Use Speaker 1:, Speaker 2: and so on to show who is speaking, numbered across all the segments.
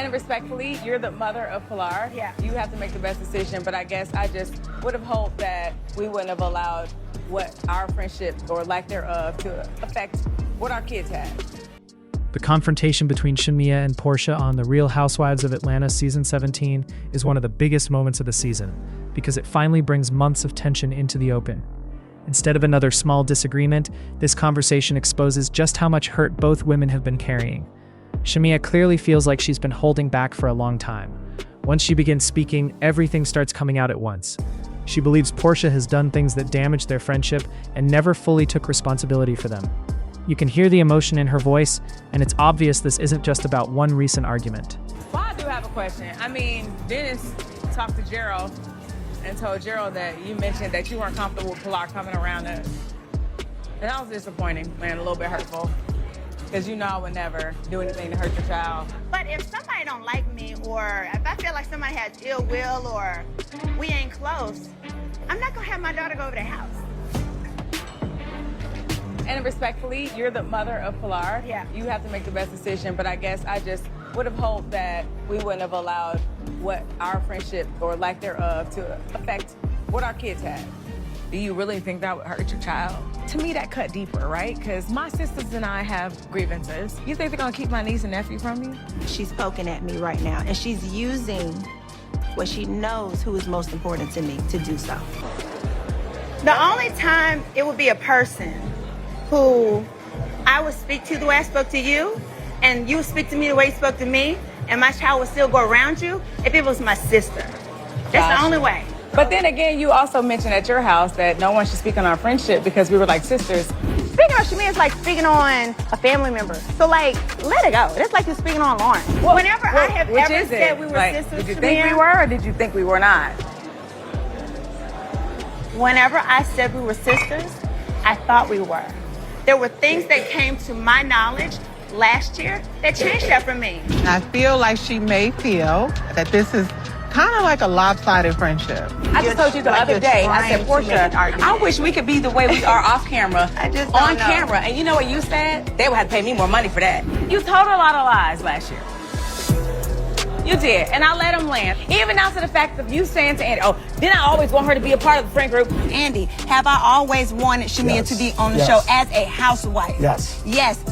Speaker 1: And respectfully, you're the mother of Pilar.
Speaker 2: Yeah.
Speaker 1: You have to make the best decision, but I guess I just would have hoped that we wouldn't have allowed what our friendship or lack thereof to affect what our kids had.
Speaker 3: The confrontation between Shamea and Porsha on the Real Housewives of Atlanta season 17 is one of the biggest moments of the season because it finally brings months of tension into the open. Instead of another small disagreement, this conversation exposes just how much hurt both women have been carrying. Shamea clearly feels like she's been holding back for a long time. Once she begins speaking, everything starts coming out at once. She believes Porsha has done things that damaged their friendship and never fully took responsibility for them. You can hear the emotion in her voice, and it's obvious this isn't just about one recent argument.
Speaker 1: Well, I do have a question. I mean, Dennis talked to Gerald and told Gerald that you mentioned that you weren't comfortable with Pilar coming around us. And that was disappointing, man, a little bit hurtful. Because you know I would never do anything to hurt your child.
Speaker 2: But if somebody don't like me, or if I feel like somebody has ill will, or we ain't close, I'm not gonna have my daughter go over their house.
Speaker 1: And respectfully, you're the mother of Pilar.
Speaker 2: Yeah.
Speaker 1: You have to make the best decision, but I guess I just would have hoped that we wouldn't have allowed what our friendship or lack thereof to affect what our kids had. Do you really think that would hurt your child? To me, that cut deeper, right? Because my sisters and I have grievances. You think they're gonna keep my niece and nephew from me?
Speaker 2: She's poking at me right now, and she's using what she knows who is most important to me to do so. The only time it would be a person who I would speak to the way I spoke to you, and you would speak to me the way you spoke to me, and my child would still go around you, if it was my sister. That's the only way.
Speaker 1: But then again, you also mentioned at your house that no one should speak on our friendship because we were like sisters.
Speaker 2: Speaking on Shamea is like speaking on a family member. So like, let it go. That's like you're speaking on Lauren. Whenever I have ever said we were sisters,
Speaker 1: did you think we were or did you think we were not?
Speaker 2: Whenever I said we were sisters, I thought we were. There were things that came to my knowledge last year that changed that for me.
Speaker 4: I feel like she may feel that this is kind of like a lopsided friendship.
Speaker 5: I just told you the other day, I said, Porsha, I wish we could be the way we are off camera, on camera. And you know what you said? They would have to pay me more money for that. You told a lot of lies last year. You did, and I let them land. Even down to the fact of you saying to Andy, oh, didn't I always want her to be a part of the friend group?
Speaker 2: Andy, have I always wanted Shamea to be on the show as a housewife?
Speaker 6: Yes.
Speaker 2: Yes.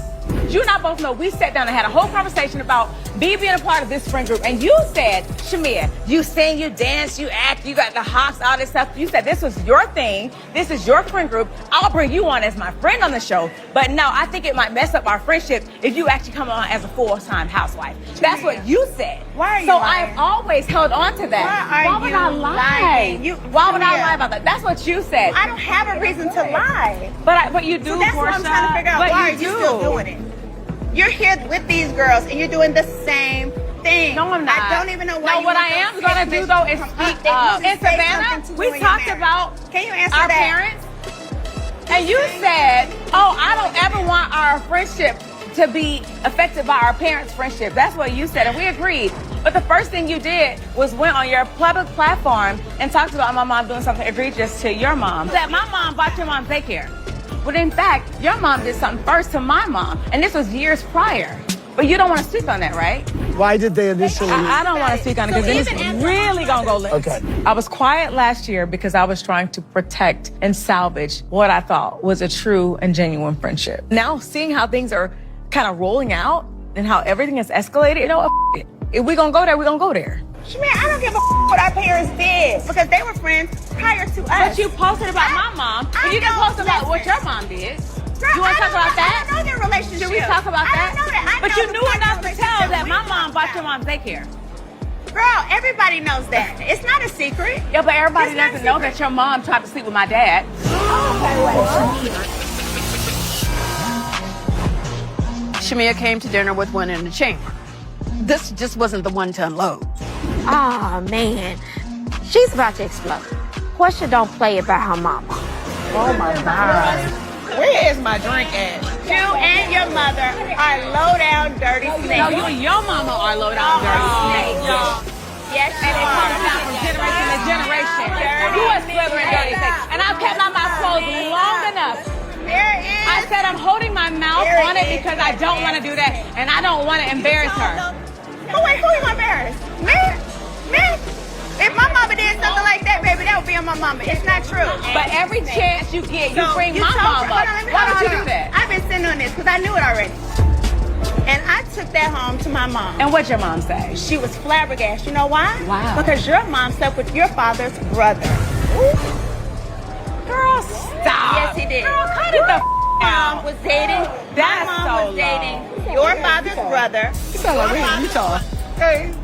Speaker 1: You and I both know we sat down and had a whole conversation about me being a part of this friend group. And you said, Shamea, you sing, you dance, you act, you got the hops, all this stuff. You said this was your thing. This is your friend group. I'll bring you on as my friend on the show. But no, I think it might mess up our friendship if you actually come on as a full-time housewife. That's what you said.
Speaker 2: Why are you
Speaker 1: so
Speaker 2: lying?
Speaker 1: I've always held on to that.
Speaker 2: Why would I lie?
Speaker 1: Why would I lie about that? That's what you said.
Speaker 2: I don't have a reason to lie.
Speaker 1: But you do,
Speaker 2: So that's
Speaker 1: Porsha.
Speaker 2: what I'm trying to figure out. Why are you still doing it? You're here with these girls and you're doing the same thing.
Speaker 1: No, I'm not.
Speaker 2: I don't even know why.
Speaker 1: No, what I am going to do though is speak up. In Savannah, we talked about
Speaker 2: Can you answer
Speaker 1: our
Speaker 2: that?
Speaker 1: parents, and you said, "Oh, I don't ever want our friendship to be affected by our parents' friendship." That's what you said, and we agreed. But the first thing you did was went on your public platform and talked about my mom doing something egregious to your mom. That my mom bought your mom daycare. But in fact, your mom did something first to my mom, and this was years prior. But you don't want to speak on that, right?
Speaker 6: Why did they initially?
Speaker 1: I don't want to speak on it because then it's really going to go left.
Speaker 6: Okay.
Speaker 1: I was quiet last year because I was trying to protect and salvage what I thought was a true and genuine friendship. Now, seeing how things are kind of rolling out and how everything is escalated, you know what, it. If we're going to go there, we're going to go there.
Speaker 2: Shamea, I don't give a what our parents did because they were friends prior to us.
Speaker 1: But you posted about my mom, but you didn't post about what your mom did.
Speaker 2: Girl,
Speaker 1: You want to talk about that?
Speaker 2: I don't know their relationship.
Speaker 1: Should we talk about that?
Speaker 2: I don't know that.
Speaker 1: But you knew enough to tell that my mom bought your mom's daycare.
Speaker 2: Girl, everybody knows that. It's not a secret.
Speaker 1: Yeah, but everybody
Speaker 2: It's not
Speaker 1: doesn't know
Speaker 2: secret.
Speaker 1: that your mom tried to sleep with my dad.
Speaker 5: Shamea came to dinner with one in the chamber. This just wasn't the one to unload.
Speaker 7: Oh, man. She's about to explode. Porsha don't play about her mama.
Speaker 6: Oh my God.
Speaker 1: Where is my drink at?
Speaker 2: You and your mother are low down dirty snakes.
Speaker 1: No, you and your mama are low down dirty snakes.
Speaker 2: Yes, you
Speaker 1: And it comes
Speaker 2: are.
Speaker 1: down from generation to generation. You are slithering dirty snakes. And I've kept my mouth closed long enough.
Speaker 2: There is.
Speaker 1: I said I'm holding my mouth
Speaker 2: There
Speaker 1: on it
Speaker 2: is.
Speaker 1: because I don't want to do that. And I don't want to embarrass her.
Speaker 2: Who you gonna embarrass? Me? If my mama did something like that, baby, that would be on my mama. It's not true.
Speaker 1: But every chance you get, you bring my mom up. Why would you do that?
Speaker 2: I've been sitting on this because I knew it already. And I took that home to my mom.
Speaker 1: And what'd your mom say?
Speaker 2: She was flabbergasted. You know why?
Speaker 1: Wow.
Speaker 2: Because your mom slept with your father's brother. Ooh.
Speaker 1: Girl, stop.
Speaker 2: Yes, he did.
Speaker 1: Girl, cut it the
Speaker 2: Mom was dating.
Speaker 1: That's
Speaker 2: my mom
Speaker 1: so
Speaker 2: was dating your father's brother.
Speaker 4: You sound like we're in Utah.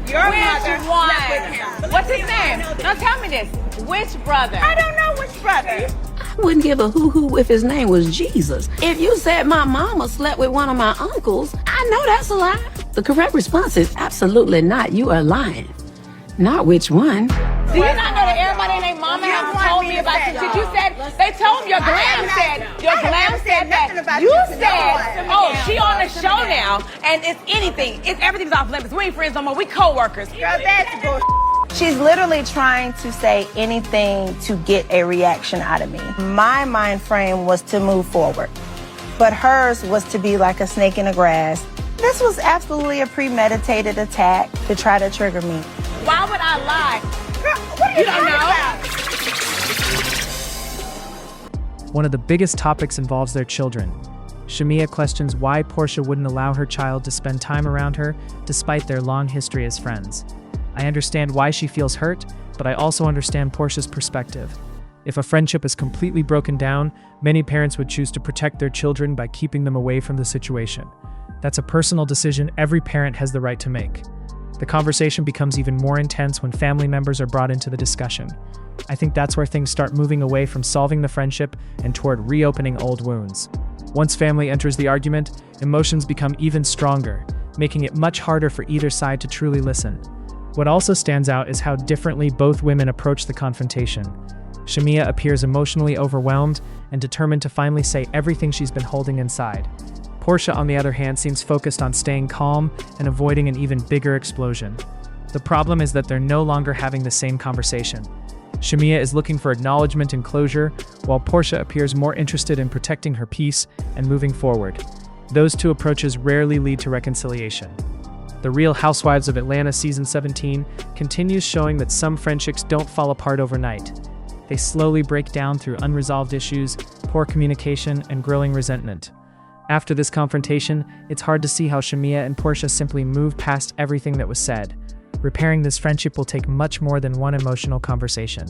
Speaker 2: Your mother
Speaker 1: Which one?
Speaker 2: slept with him.
Speaker 1: What's his name? No, tell me this. Which brother?
Speaker 2: I don't know which brother.
Speaker 8: I wouldn't give a hoo-hoo if his name was Jesus. If you said my mama slept with one of my uncles, I know that's a lie. The correct response is absolutely not. You are lying. Not which one.
Speaker 1: Do you not know that everybody and their mama has told me about some shit? You said, they told me your glam said that. You said, oh, she on the show now, and it's anything. Everything's off limits. We ain't friends no more. We co-workers.
Speaker 2: Girl, that's bullshit. She's literally trying to say anything to get a reaction out of me. My mind frame was to move forward, but hers was to be like a snake in the grass. This was absolutely a premeditated attack to try to trigger me.
Speaker 1: Why would I lie?
Speaker 2: Girl, what are you
Speaker 1: don't know?
Speaker 2: About?
Speaker 3: One of the biggest topics involves their children. Shamea questions why Porsha wouldn't allow her child to spend time around her despite their long history as friends. I understand why she feels hurt, but I also understand Porsha's perspective. If a friendship is completely broken down, many parents would choose to protect their children by keeping them away from the situation. That's a personal decision every parent has the right to make. The conversation becomes even more intense when family members are brought into the discussion. I think that's where things start moving away from solving the friendship and toward reopening old wounds. Once family enters the argument, emotions become even stronger, making it much harder for either side to truly listen. What also stands out is how differently both women approach the confrontation. Shamea appears emotionally overwhelmed and determined to finally say everything she's been holding inside. Porsha, on the other hand, seems focused on staying calm and avoiding an even bigger explosion. The problem is that they're no longer having the same conversation. Shamea is looking for acknowledgement and closure, while Porsha appears more interested in protecting her peace and moving forward. Those two approaches rarely lead to reconciliation. The Real Housewives of Atlanta Season 17 continues showing that some friendships don't fall apart overnight. They slowly break down through unresolved issues, poor communication, and growing resentment. After this confrontation, it's hard to see how Shamea and Porsha simply move past everything that was said. Repairing this friendship will take much more than one emotional conversation.